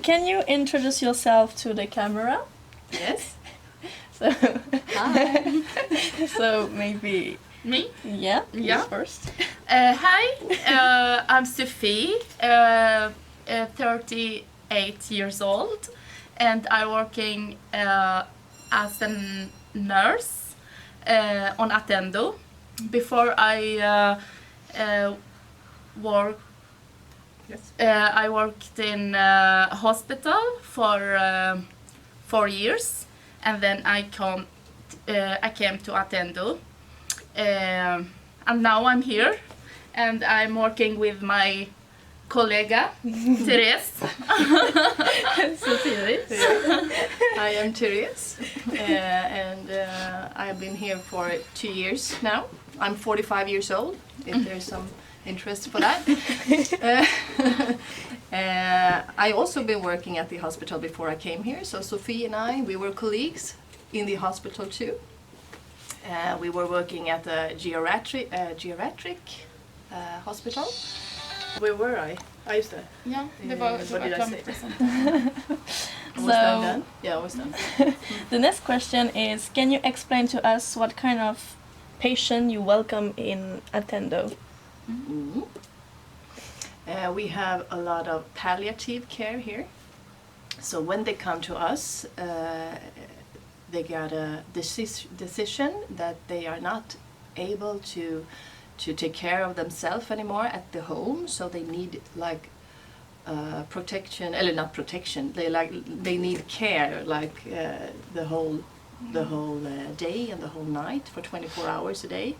Can you introduce yourself to the camera? Yes. So, Hi. so maybe, Me? yeah, you Yeah. first. Hi, I'm Sophie, 38 years old, and I'm working as a nurse on Attendo. Before I I worked in a hospital for 4 years, and then I came to Attendo, and now I'm here, and I'm working with my colleague Thérèse. So Thérèse. I am Thérèse, and I've been here for 2 years now. I'm 45 years old, if there's some interest for that. I also been working at the hospital before I came here, so Sophie and we were colleagues in the hospital too. We were working at a geriatric hospital. Where were I? I used to. Ja, det What did I say? Was that done? Yeah, I was done. The next question is, can you explain to us what kind of patient you welcome in Attendo? Mm. We have a lot of palliative care here. So when they come to us, they got a decision that they are not able to take care of themselves anymore at the home, so they need like protection, or not protection. They need care like the whole day and the whole night for 24 hours a day.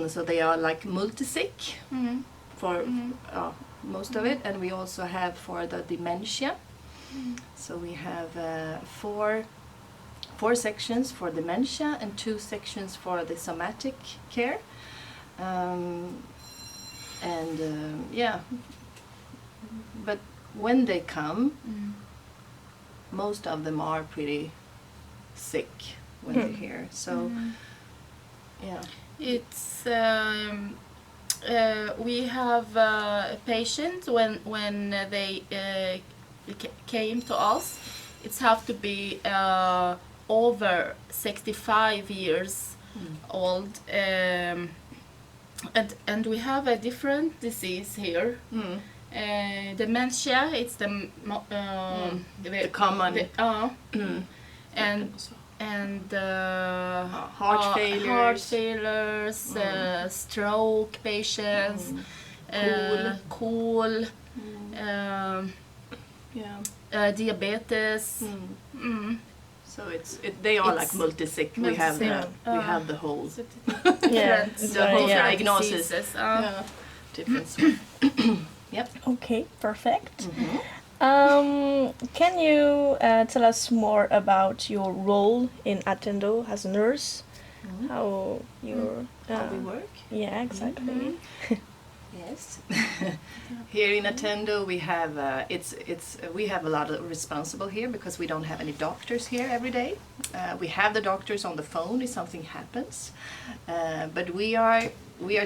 So they are like multi-sick for most of it, and we also have for the dementia. So we have four sections for dementia and 2 sections for the somatic care. Yeah, but when they come, most of them are pretty sick when they're here. So yeah. It's we have patients when they came to us. It's have to be over 65 years old, and we have a different disease here. Dementia, it's the common. And Heart failures, stroke patients, KOL, diabetes. So they are like multi-sick. We have the whole diagnosis. Different. Yep. Okay, perfect. Can you tell us more about your role in Attendo as a nurse? How we work? Yeah, exactly. Yes. Here in Attendo we have we have a lot of responsible here because we don't have any doctors here every day. We have the doctors on the phone if something happens, but we are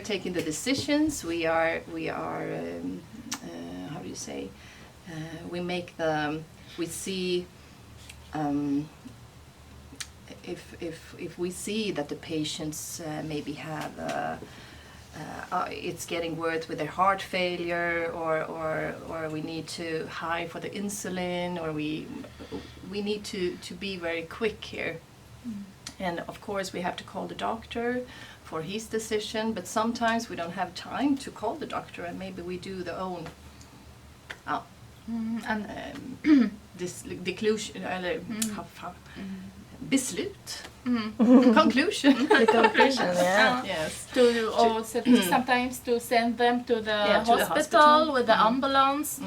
taking the decisions. We are how do you say? We see if we see that the patients maybe have it's getting worse with their heart failure, or we need to high for the insulin, or we need to be very quick here. And of course we have to call the doctor for his decision, but sometimes we don't have time to call the doctor, and maybe we do the own beslut. Conclusion. The conclusion, yeah. Yes. Sometimes to send them to the hospital with the ambulance.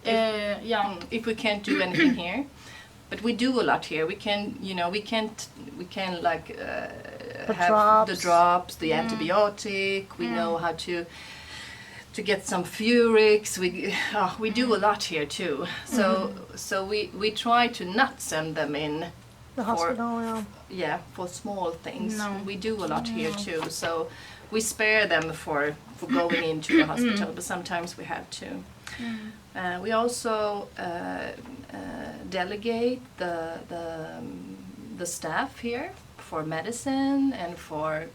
If we can't do anything here, but we do a lot here. We can like have the drops, the antibiotic. We know how to get some Furix. We do a lot here too. So we try to not send them in the hospital. For small things. No. We do a lot here too. So we spare them for going into the hospital, but sometimes we have to. We also delegate the staff here for medicine and for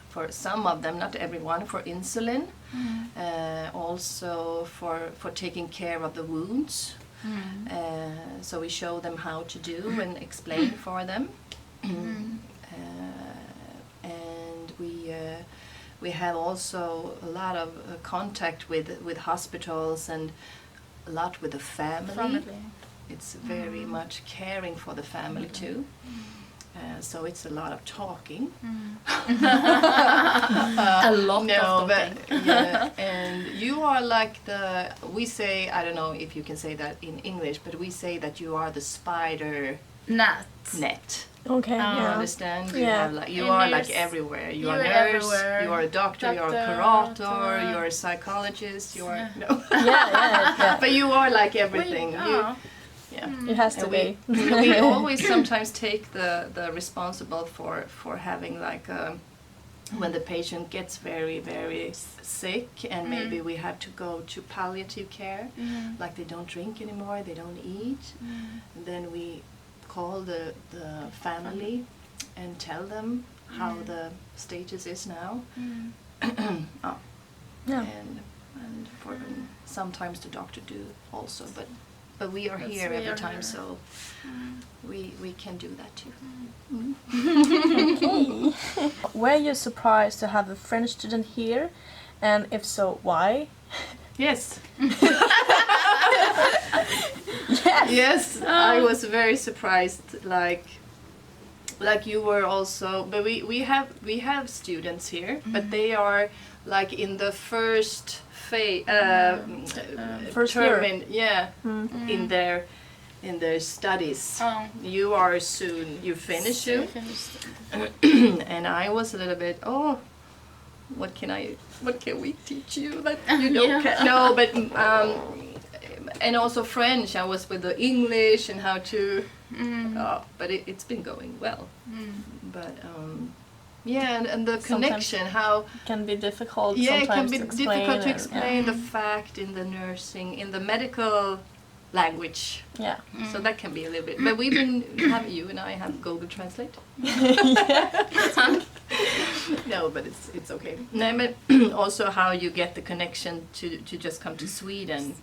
for some of them, not everyone, for insulin. Also for taking care of the wounds. So we show them how to do and explain for them. And we have also a lot of contact with hospitals and a lot with the family. It's very much caring for the family too. So it's a lot of talking. A lot of talking. But, yeah, and you are like we say, I don't know if you can say that in English, but we say that you are the spider net. Okay. You Yeah. understand? Yeah. You And are nurse. like everywhere. You are You're a nurse, everywhere. you are a doctor, you are a curator, you are a psychologist, you are no. Yeah. But you are like everything. Yeah. It has to And be. we always sometimes take the responsible for having like when the patient gets very sick and maybe we have to go to palliative care, like they don't drink anymore, they don't eat, and then we call the family and tell them how the status is now. Yeah. And for sometimes the doctor do also, but we are That's here we every are time, here. so we can do that too. Okay. Were you surprised to have a French student here? And if so, why? Yes. Yes. Yes, I was very surprised. Like you were also, but we have students here, but they are like in the first phase, First term year. in their studies. Oh. You are soon. You finish soon. And I was a little bit, what can we teach you that you don't Yeah. no, but and also French. I was with the English and how to, but it's been going well. But and the connection, how It can be difficult it sometimes can be to explain. difficult to and- explain the fact in the nursing, in the medical language. Yeah. So that can be a little bit. But you and I have Google Translate. No, but it's okay. No, but also how you get the connection to just come to Sweden.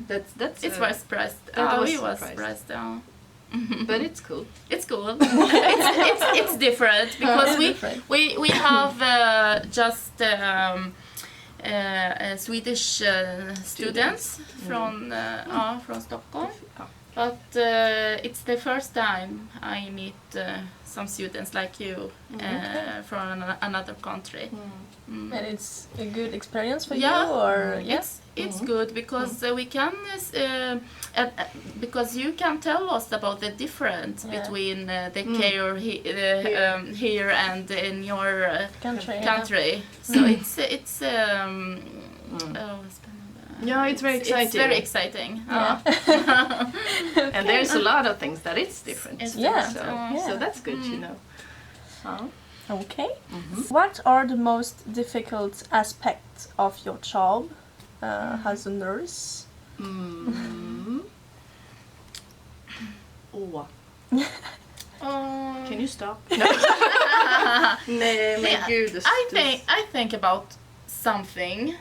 That's It was surprised. that was We was surprised. surprised. But it's cool. It's cool. it's different because Different. we have just Swedish students from Stockholm, but it's the first time I meet some students like you from another country. And it's a good experience for Yeah. you, or It's good because we can because you can tell us about the difference between the care here and in your country. So it's Yeah, it's very exciting. It's very exciting. And there's a lot of things that it's different. It's Yeah. different. So that's good to know. Okay. What are the most difficult aspects of your job as a nurse? Can you stop? Nej, men gud. I think about something.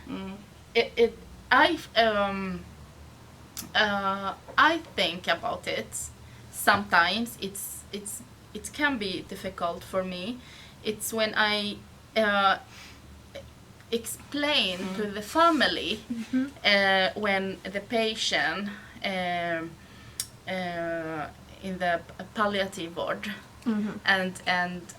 I think about it. Sometimes it can be difficult for me. It's when I explain to the family when the patient in the palliative ward. And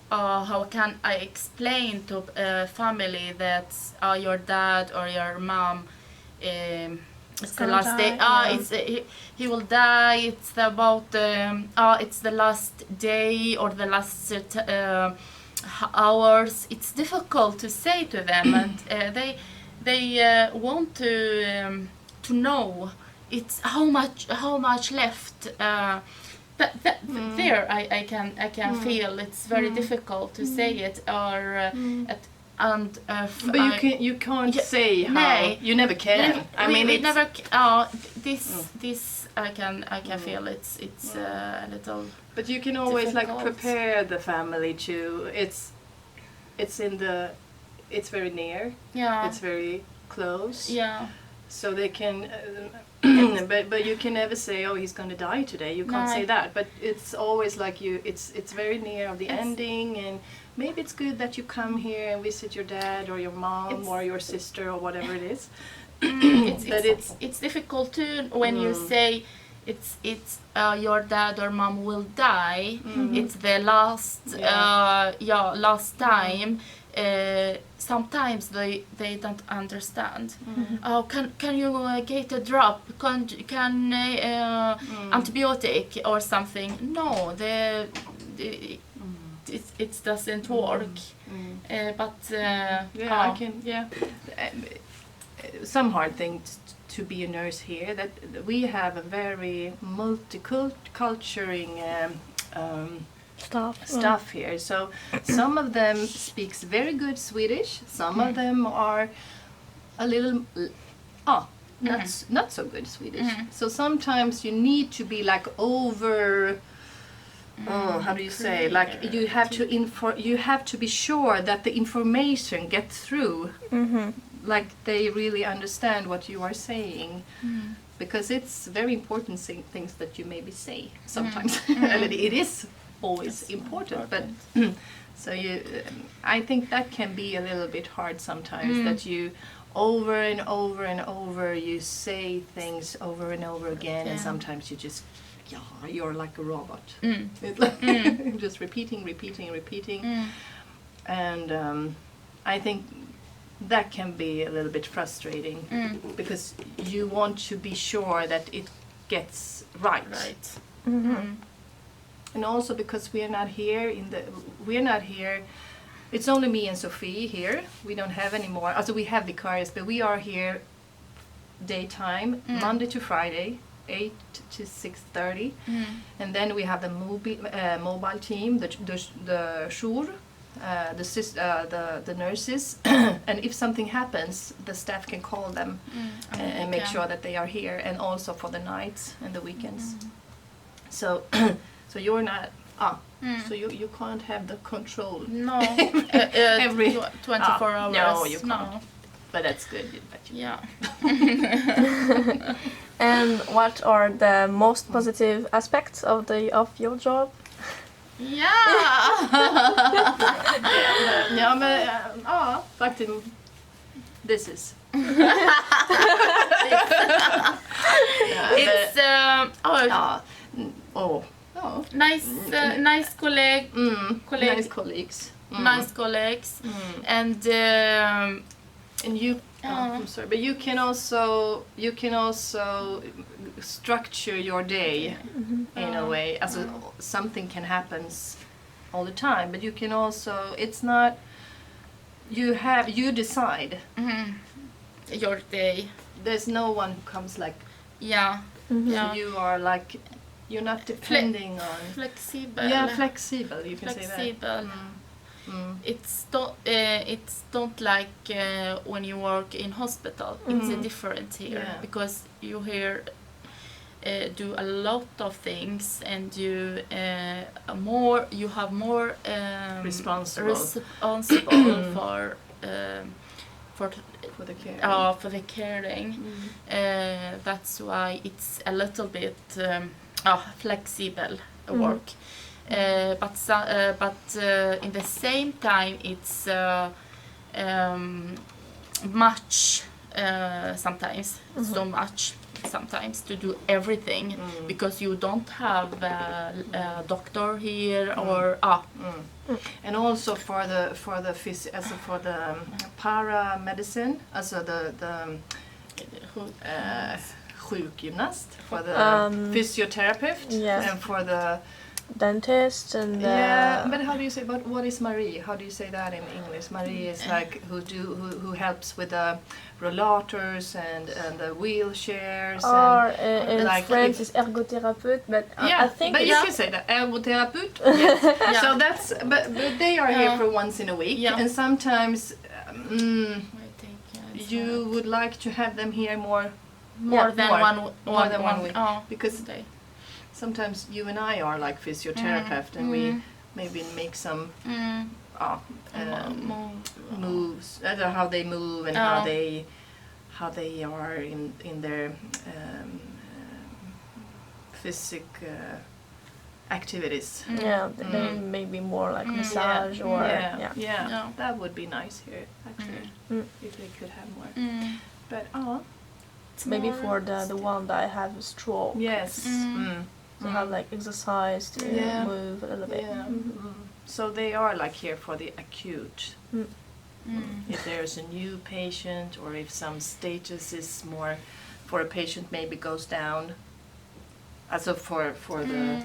how can I explain to a family that your dad or your mom it's the last day. He will die. It's about it's the last day or the last hours. It's difficult to say to them, and they want to know it's how much left. There I can feel it's very difficult to say it, or and But you can't say how. Nej. You never can. I mean, we it's, never. This I can feel it's a little. But you can always like difficult. prepare the family to. It's very near. Yeah. It's very close. Yeah. So they can. But you can never say, oh, he's going to die today. You can't say that. But it's always like it's very near of the ending, and maybe it's good that you come here and visit your dad or your mom or your sister or whatever it is. It's difficult too when you say it's your dad or mom will die. It's the last last time. Sometimes they don't understand. Oh, can you get a drop? Can antibiotic or something? No, it doesn't work. I can. Yeah. Some hard things to be a nurse here. That we have a very multicultural staff here. So some of them speaks very good Swedish. Some of them are a little not so good Swedish. So sometimes you need to be like over. How do you say? Like you have to be sure that the information gets through. Like they really understand what you are saying, because it's very important things that you maybe say sometimes. And it is always important, but so I think that can be a little bit hard sometimes, that you over and over and over you say things over and over again, and sometimes you just you're like a robot. It's like just repeating, and I think that can be a little bit frustrating, because you want to be sure that it gets right. And also because we're not here. It's only me and Sophie here. We don't have any more. Also, we have vicarious, but we are here daytime, Monday to Friday, 8 to 6:30, and then we have the mobile team, the jour, the nurses, and if something happens, the staff can call them and make sure that they are here, and also for the nights and the weekends. So you're not so you can't have the control. No, every 24 hours. No, you can't. No. But that's good. Yeah. And what are the most positive aspects of your job? Yeah. Ja, men faktiskt this is. It's nice colleague. Nice colleagues. Nice colleagues, and you. I'm sorry, but you can also structure your day in a way. As something can happen all the time, but you can also. It's not. You decide your day. There's no one who comes like. Yeah. So you are like. You're not depending on. Flexible. Yeah, flexible. You can say that. Flexible. It's don't like when you work in hospital. It's different here because you here do a lot of things, and you have more responsible for the care. For the caring. That's why it's a little bit flexible work. But in the same time it's much sometimes so much sometimes to do everything because you don't have a doctor here or and also for the paramedicine, also the sjukgymnast, for the physiotherapist, and for the dentist and Yeah, but how do you say? But what is Marie? How do you say that in English? Marie is like who helps with the rollators and the wheelchairs. or and, in like French if- is ergotherapeute, but yeah, I think but it's you can say that ergotherapeut. Yes. Yeah. So that's but they are here Yeah. for once in a week, Yeah. and sometimes I think it's you would like to have them here more more than more than one week. Oh, because day. sometimes you and I are like physiotherapist, and we maybe make some moves, how they move and how they are in their physic activities. yeah, they may be more like massage or yeah. Yeah. That would be nice here actually if they could have more. But maybe more- for the one that I have a stroke. yes. To have like exercise to Yeah. move a little bit. Yeah. So they are like here for the acute. Mm. If there's a new patient or if some status is more for a patient maybe goes down. Also for the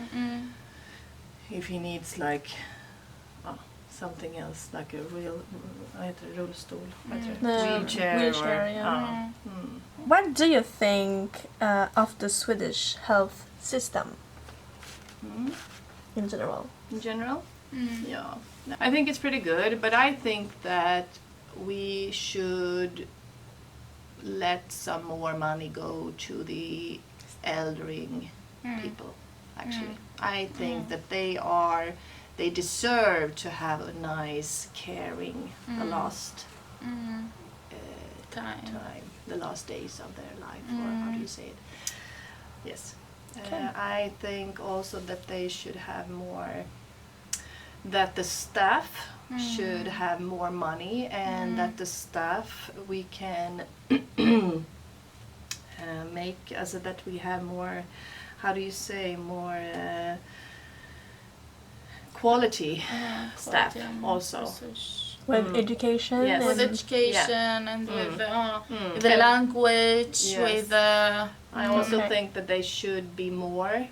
if he needs like something else like a real rullstol, wheelchair, wheelchair, or yeah. What do you think of the Swedish health system in general? in general. Yeah, I think it's pretty good, but I think that we should let some more money go to the eldering people. Actually, I think that they deserve to have a nice, caring, the last time, the last days of their life, or how do you say it? Yes, I think also that they should have more. That the staff should have more money, and that the staff we can make as that we have more. How do you say more quality staff also? With education? Yes. With and- education and with the language, Yes. with I also Okay. think that they should be more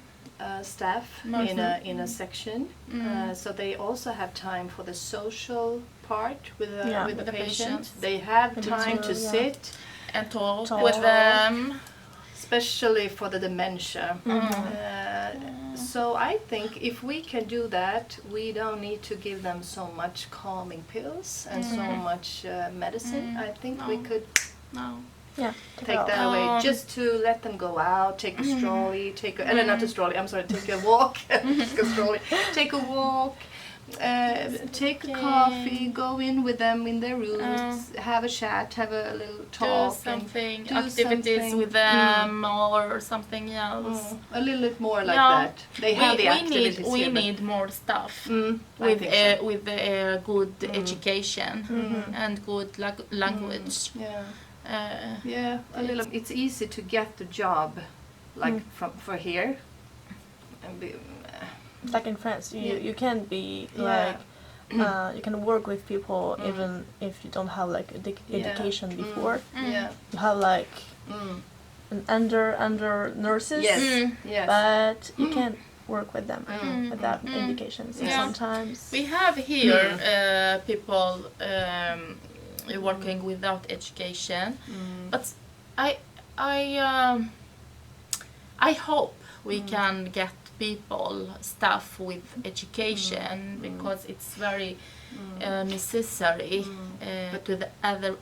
staff in a section, so they also have time for the social part with Yeah. with the The patient. patient. They have Maybe time to, to yeah. sit, and talk Talk. with them. especially for the dementia. So I think if we can do that, we don't need to give them so much calming pills and so much medicine. I think we could No. Yeah. take that away, just to let them go out, take a strolley, not a strolley, I'm sorry, take a walk, take a strolley, take a walk, take a coffee, go in with them in their rooms, have a chat, have a little Do talk, something, do activities something. with them or something else. a little bit more like Yeah. that. They have the activities we here, but- need more stuff I think so. with good education and good language. Yeah. Yeah, a little. It's easy to get the job, like for here. And be, Like in France, you can be Yeah. like you can work with people even if you don't have like education before. Yeah. You have like an under nurses, Yes. Yes. but you can't work with them without education. So Yeah. sometimes We have here people working without education, but I hope we can get people staff with education because it's very necessary to the other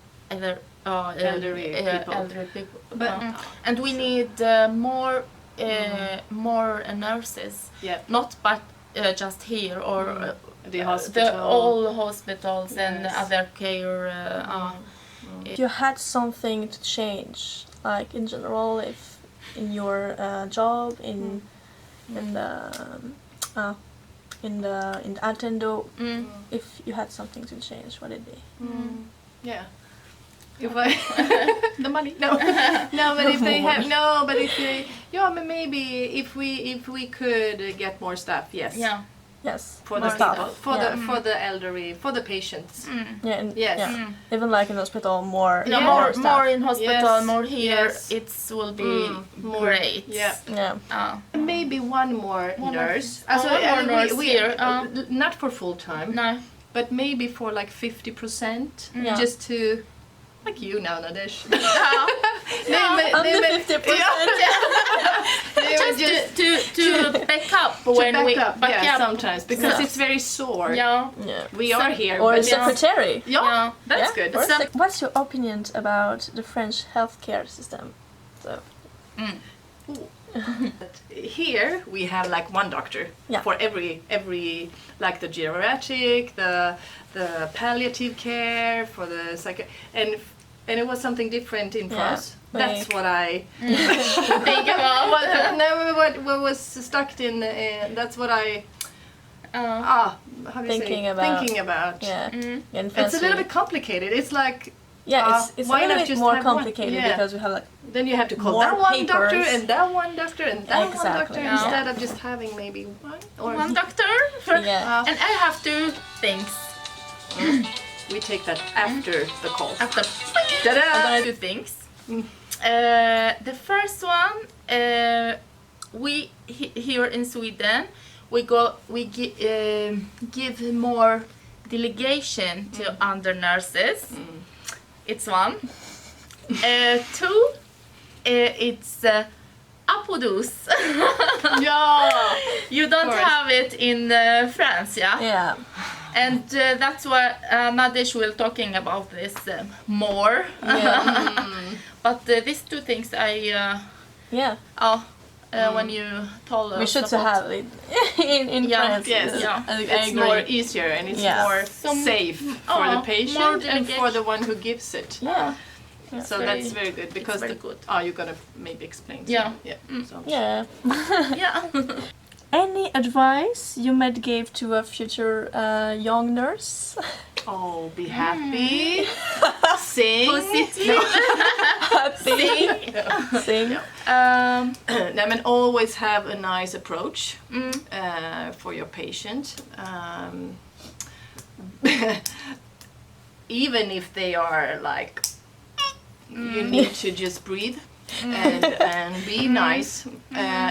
Elderly people. elderly people. But- And we need more nurses, Yeah. not but just here or The hospital. all hospitals and Yes. other care. if you had something to change, like in general, if in your job in the Attendo, if you had something to change, what would it be? Yeah. If I the money no but if they have but if they but maybe if we could get more staff, yes. Yeah. Yes. for the more staff. people, for Yeah. for the elderly, for the patients. Yeah, and, Yes. yeah. Even like in hospital, more. Yeah, Yeah. more in hospital, Yes. more here. Yes. It will be more. great. Yeah. Yeah. Maybe one more One more- nurse. one more nurse here, not for full time, No. but maybe for like 50%, Yeah. just to, like you now, Nadesh. Under 50%. Just to back up when back we up, back yeah, up. sometimes because Yeah. it's very sore. Yeah. Yeah. We are here, Or but secretary. yeah, that's Yeah, good. or So- what's your opinion about the French healthcare system? So, Here we have like one doctor Yeah. for every like the geriatric, the palliative care, for the and it was something different in Yeah, France. That's like- what I Think about. what was stuck in. That's what I Uh, how do you Thinking say? about. Thinking about. yeah. mm. In France, It's a little bit complicated. It's like Yeah, it's a why little not bit just more have one? complicated Yeah. because we have like then you have to call More that one doctor papers. and that one doctor and that one Exactly, doctor yeah. instead of just having maybe one or One doctor. yeah. And I have two things we take that after the call. after. Ta-da! Two things. The first one, we here in Sweden, we give more delegation to under nurses. It's one. Two, it's apodus. Yeah. You don't course. have it in France, yeah? Yeah. And that's why Nadesh will talking about this more. Yeah. But these two things Yeah. when you told us We should about, have it in Yeah, France. yes, yeah. I It's agree. more easier and it's Yeah. more safe for the more patient and delegation. for the one who gives it. Yeah. So that's very good because very good. you're gonna maybe explain. Yeah. some- yeah. So. Yeah. Yeah. Any advice you might give to a future young nurse? Oh, be happy, sing. Positive. Sing. Sing. I mean, always have a nice approach Mm. for your patient. Even if they are like, you need to just breathe and be nice.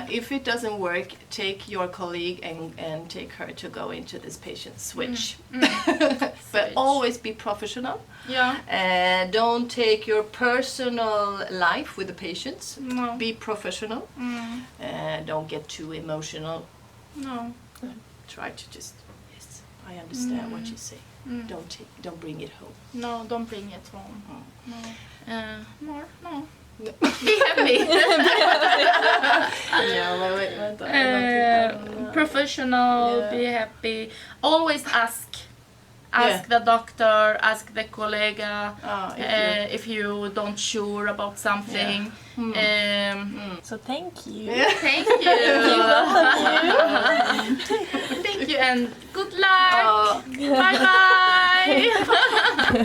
If it doesn't work, take your colleague and take her to go into this patient switch. But Switch. always be professional. Yeah. Don't take your personal life with the patients. No. Be professional. Mm. Don't get too emotional. No. Try to just, yes, I understand what you say. Mm. Don't bring it home. No, don't bring it home. Mm. No. More. No. Be happy. Professional. Yeah. Be happy. Always ask. Ask the doctor. Ask the colleague. If you don't sure about something. So thank you. Thank you. Thank you and good luck. Bye bye.